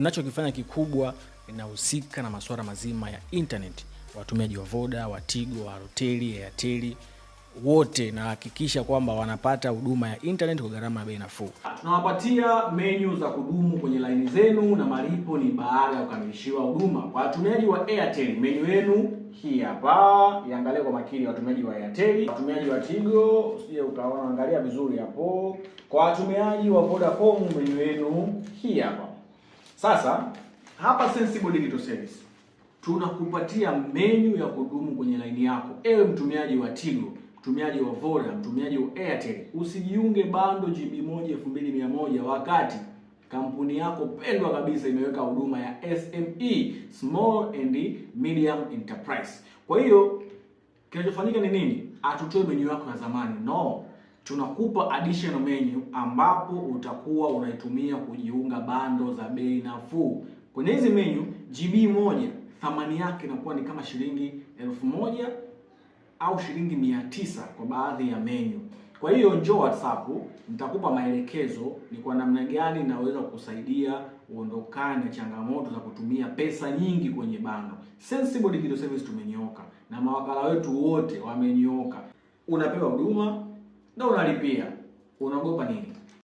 Ninachokifanya kikubwa inahusika na masuala mazima ya internet. Watumiaji wa Voda, wa Tigo, wa Hoteli, Airtel, wote nahakikisha kwamba wanapata huduma ya internet kwa gharama ya bei nafuu. Tunawapatia menu za kudumu kwenye line zenu na malipo ni baada ya kukamilishiwa huduma. Kwa watumiaji wa Airtel, menu yenu hii hapa. Iangalie kwa makini watumiaji wa Airtel. Watumiaji wa Tigo, usije ukaona, angalia vizuri hapo. Kwa watumiaji wa Vodacom, menu yenu hii hapa. Sasa hapa Sensible Digital Service tunakupatia menu ya kudumu kwenye line yako. Ewe mtumiaji wa Tigo, mtumiaji wa Voda, mtumiaji wa Airtel, usijiunge bando GB 1 2100 wakati kampuni yako pendwa kabisa imeweka huduma ya SME, Small and Medium Enterprise. Kwa hiyo kinachofanyika ni nini? Atutoe menu yako ya zamani. No. Tunakupa additional menu ambapo utakuwa unaitumia kujiunga bando za bei nafuu. Kwenye hizi menu GB moja thamani yake inakuwa ni kama shilingi 1000 au shilingi 900 kwa baadhi ya menu. Kwa hiyo njoo WhatsApp, nitakupa maelekezo ni kwa namna gani naweza kukusaidia uondokane na changamoto za kutumia pesa nyingi kwenye bando. Sensible Digital Service tumenyooka na mawakala wetu wote wamenyooka. Unapewa huduma na unalipia. Unaogopa nini?